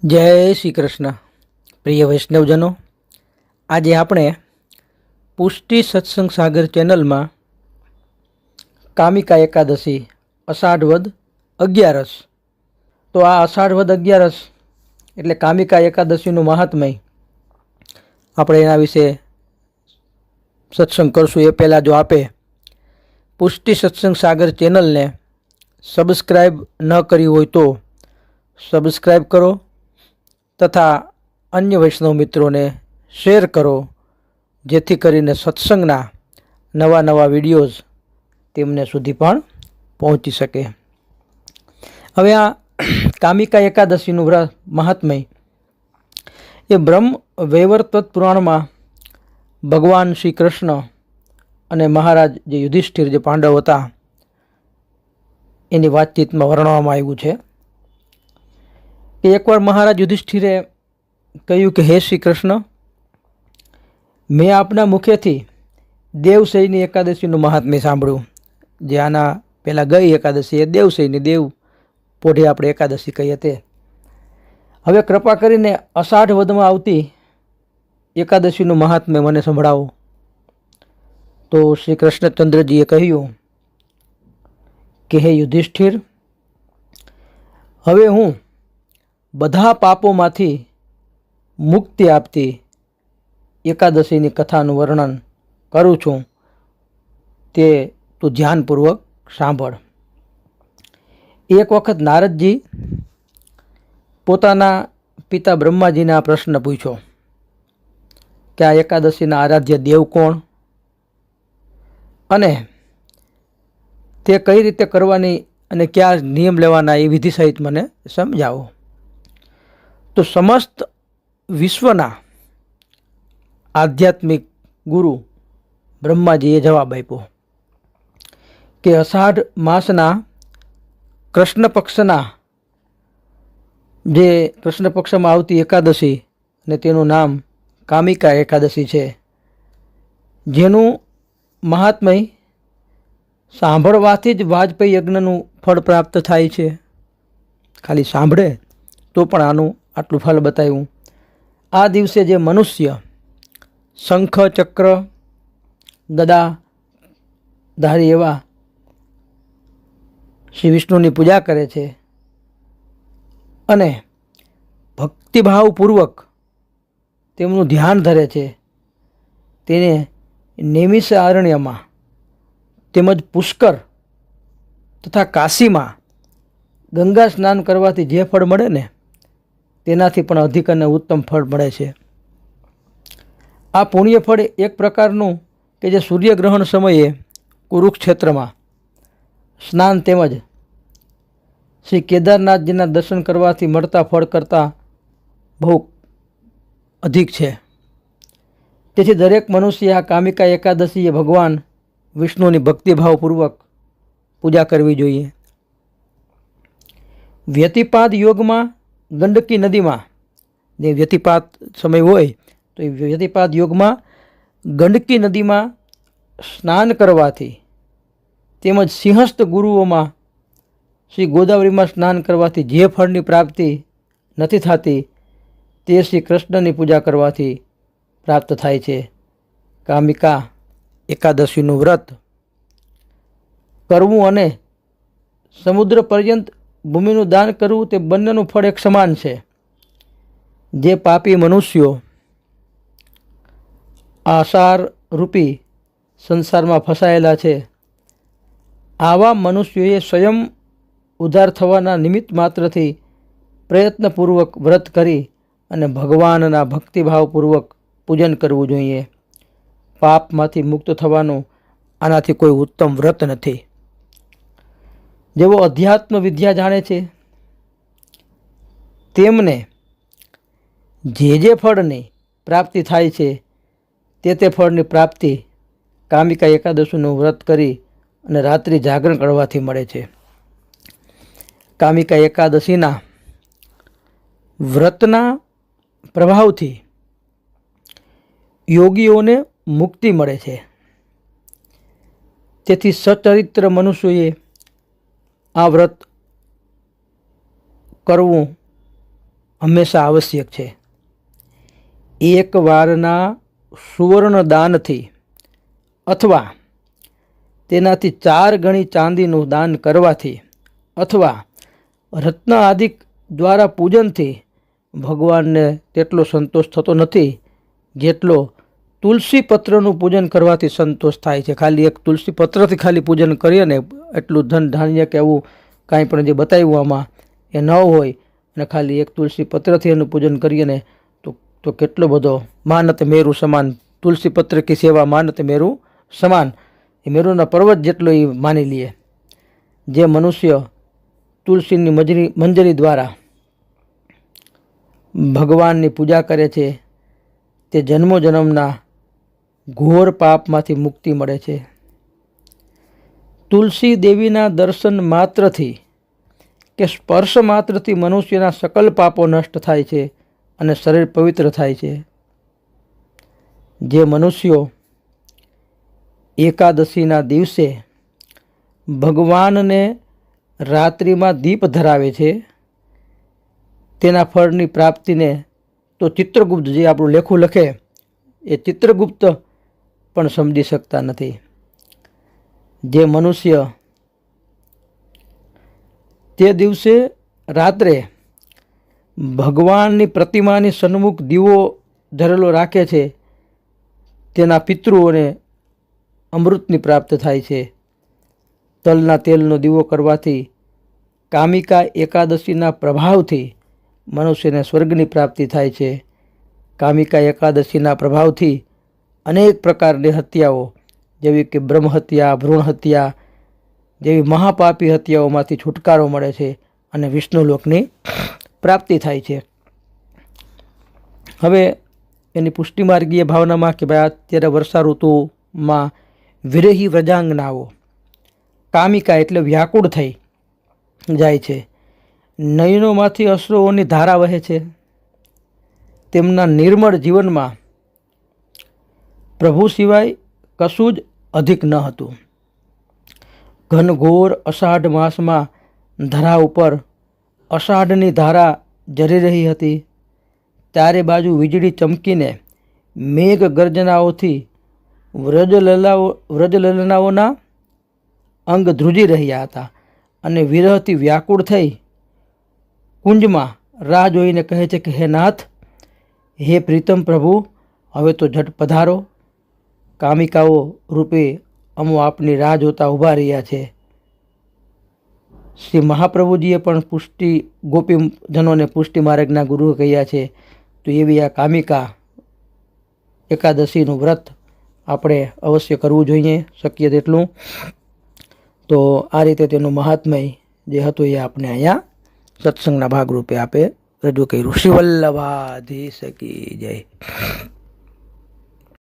જય શ્રી કૃષ્ણ. પ્રિય વૈષ્ણવજનો, આજે આપણે પુષ્ટિ સત્સંગ સાગર ચેનલમાં કામિકા એકાદશી અષાઢ વદ 11. તો આ અષાઢ વદ 11 એટલે કામિકા એકાદશીનું મહાત્મય આપણે એના વિશે સત્સંગ કરશું. એ પહેલાં જો આપે પુષ્ટિ સત્સંગ સાગર ચેનલને સબસ્ક્રાઈબ ન કરી હોય તો સબસ્ક્રાઈબ કરો તથા અન્ય વૈષ્ણવ મિત્રોને શેર કરો, જેથી કરીને સત્સંગના નવા નવા વિડીયોઝ તેમને સુધી પણ પહોંચી શકે. હવે આ કામિકા એકાદશીનું વ્રત મહાત્મય એ બ્રહ્મ વૈવર્ત પુરાણમાં ભગવાન શ્રી કૃષ્ણ અને મહારાજ જે યુધિષ્ઠિર જે પાંડવ હતા એની વાતચીતમાં વર્ણવવામાં આવ્યું છે કે એકવાર મહારાજ યુધિષ્ઠિરે કહ્યું કે હે શ્રી કૃષ્ણ, મેં આપના મુખેથી દેવશયની એકાદશીનું મહાત્મ્ય સાંભળ્યું. જે આના પહેલાં ગઈ એકાદશી એ દેવશયની દેવ પોઢે આપણે એકાદશી કહીએ તે. હવે કૃપા કરીને અષાઢ વદમાં આવતી એકાદશીનું મહાત્મ્ય મને સંભળાવો. તો શ્રી કૃષ્ણચંદ્રજીએ કહ્યું કે હે યુધિષ્ઠિર, હવે હું બધા પાપોમાંથી મુક્તિ આપતી એકાદશીની કથાનું વર્ણન કરું છું, તે તું ધ્યાનપૂર્વક સાંભળ. એક વખત નારદજી પોતાના પિતા બ્રહ્માજીને આ પ્રશ્ન પૂછ્યો કે આ એકાદશીના આરાધ્ય દેવ કોણ અને તે કઈ રીતે કરવાની અને કયા નિયમ લેવાના એ વિધિ સહિત મને સમજાવો. તો સમસ્ત વિશ્વના આધ્યાત્મિક ગુરુ બ્રહ્માજીએ જવાબ આપ્યો કે અષાઢ માસના કૃષ્ણ પક્ષના જે કૃષ્ણ પક્ષમાં આવતી એકાદશી અને તેનું નામ કામિકા એકાદશી છે, જેનું મહાત્મય સાંભળવાથી જ વાજપેયી યજ્ઞનું ફળ પ્રાપ્ત થાય છે. ખાલી સાંભળે તો પણ આનું આટલું ફળ બતાવ્યું. આ દિવસે જે મનુષ્ય શંખ ચક્ર ગદા ધારી એવા શ્રી વિષ્ણુની પૂજા કરે છે અને ભક્તિભાવપૂર્વક તેમનું ધ્યાન ધરે છે, તેને નેમિષ અરણ્યમાં તેમજ પુષ્કર તથા કાશીમાં ગંગા સ્નાન કરવાથી જે ફળ મળે ને તેનાથી પણ અધિક અને ઉત્તમ ફળ મળે છે. આ પુણ્ય ફળ એક પ્રકારનું કે જે સૂર્યગ્રહણ સમયે કુરુક્ષેત્રમાં સ્નાન તેમજ શ્રી કેદારનાથજીના દર્શન કરવાથી મળતા ફળ કરતાં બહુ અધિક છે. તેથી દરેક મનુષ્ય આ કામિકા એકાદશીએ ભગવાન વિષ્ણુની ભક્તિભાવપૂર્વક પૂજા કરવી જોઈએ. વ્યતિપાદ યોગમાં ગંડકી નદીમાં જે વ્યતિપાત સમય હોય તો એ વ્યતિપાદ યોગમાં ગંડકી નદીમાં સ્નાન કરવાથી તેમજ સિંહસ્થ ગુરુઓમાં શ્રી ગોદાવરીમાં સ્નાન કરવાથી જે ફળની પ્રાપ્તિ નથી થતી તે શ્રી કૃષ્ણની પૂજા કરવાથી પ્રાપ્ત થાય છે. કામિકા એકાદશીનું વ્રત કરવું અને સમુદ્ર પર્યંત ભૂમિનું દાન કરવું તે બંનેનું ફળ એક સમાન છે. જે પાપી મનુષ્યો આસાર રૂપી સંસારમાં ફસાયેલા છે, આવા મનુષ્યોએ સ્વયં ઉદ્ધાર થવાના નિમિત્ત માત્રથી પ્રયત્નપૂર્વક વ્રત કરી અને ભગવાનના ભક્તિભાવપૂર્વક પૂજન કરવું જોઈએ. પાપમાંથી મુક્ત થવાનું આનાથી કોઈ ઉત્તમ વ્રત નથી. જેઓ અધ્યાત્મ વિદ્યા જાણે છે તેમને જે ફળની પ્રાપ્તિ થાય છે તે ફળની પ્રાપ્તિ કામિકા એકાદશીનું વ્રત કરી અને રાત્રિ જાગરણ કરવાથી મળે છે. કામિકા એકાદશીના વ્રતના પ્રભાવથી યોગીઓને મુક્તિ મળે છે. તેથી સચરિત્ર મનુષ્યોએ આ વ્રત કરવું હંમેશા આવશ્યક છે. એક વારના સુવર્ણ દાનથી અથવા તેનાથી 4 ગણી ચાંદીનું દાન કરવાથી અથવા રત્ન આદિક દ્વારા પૂજનથી ભગવાનને તેટલો સંતોષ થતો નથી જેટલો તુલસી પત્રનું પૂજન કરવાથી સંતોષ થાય છે. ખાલી એક તુલસી પત્રથી ખાલી પૂજન કરીએ ને, એટલું ધન ધાન્ય કે એવું કાંઈ પણ જે બતાવ્યું આમાં એ ન હોય અને ખાલી એક તુલસી પત્રથી એનું પૂજન કરીએ ને તો કેટલો બધો માનત મેરુ સમાન, તુલસી પત્ર કી સેવા માનત મેરુ સમાન, એ મેરુના પર્વત જેટલો એ માની લઈએ. જે મનુષ્ય તુલસીની મંજરી દ્વારા ભગવાનની પૂજા કરે છે તે જન્મો જન્મના ઘોર પાપમાંથી મુક્તિ મળે છે. તુલસી દેવીના દર્શન માત્રથી કે સ્પર્શ માત્રથી મનુષ્યના સકલ પાપો નષ્ટ થાય છે અને શરીર પવિત્ર થાય છે. જે મનુષ્યો એકાદશીના દિવસે ભગવાનને રાત્રિમાં દીપ ધરાવે છે તેના ફળની પ્રાપ્તિને તો ચિત્રગુપ્ત, જે આપણું લેખું લખે એ ચિત્રગુપ્ત પણ સમજી શકતા નથી. જે મનુષ્ય તે દિવસે રાત્રે ભગવાનની પ્રતિમાની સન્મુખ દીવો ધરેલો રાખે છે તેના પિતૃઓને અમૃતની પ્રાપ્ત થાય છે. તલના તેલનો દીવો કરવાથી કામિકા એકાદશીના પ્રભાવથી મનુષ્યને સ્વર્ગની પ્રાપ્તિ થાય છે. કામિકા એકાદશીના પ્રભાવથી અનેક પ્રકારની હત્યાઓ જેવી કે બ્રહ્મ હત્યા, ભ્રૂણ હત્યા જેવી મહાપાપી હત્યાઓમાંથી છુટકારો મળે છે અને વિષ્ણુલોકની પ્રાપ્તિ થાય છે. હવે એની પુષ્ટિમાર્ગીય ભાવનામાં કે ભાઈ અત્યારે વર્ષા ઋતુમાં વિરહી વ્રજાંગનાઓ કામિકા એટલે વ્યાકુળ થઈ જાય છે. નયનોમાંથી અશ્રુઓની ધારા વહે છે. તેમના નિર્મળ જીવનમાં પ્રભુ સિવાય કશું જ અધિક ન હતું. ઘનઘોર અષાઢ માસમાં ધરા ઉપર અષાઢની ધારા જરી રહી હતી. ચારે બાજુ વીજળી ચમકીને મેઘ ગર્જનાઓથી વ્રજલલનાઓના અંગ ધ્રુજી રહ્યા હતા અને વિરહથી વ્યાકુળ થઈ કુંજમાં રાહ જોઈને કહે છે કે હે નાથ, હે પ્રીતમ પ્રભુ, હવે તો ઝટ પધારો. કામિકાઓ રૂપે અમો આપની રાહ જોતા ઊભા રહ્યા છે. શ્રી મહાપ્રભુજીએ પણ ગોપીજનોને પુષ્ટિ માર્ગના ગુરુ કહ્યા છે. તો એવી આ કામિકા એકાદશીનું વ્રત આપણે અવશ્ય કરવું જોઈએ શક્ય તેટલું. તો આ રીતે તેનું મહાત્મય જે હતું એ આપણે અહીંયા સત્સંગના ભાગરૂપે આપે રજૂ કર્યું. શ્રી વલ્લભાધીશ કી જય.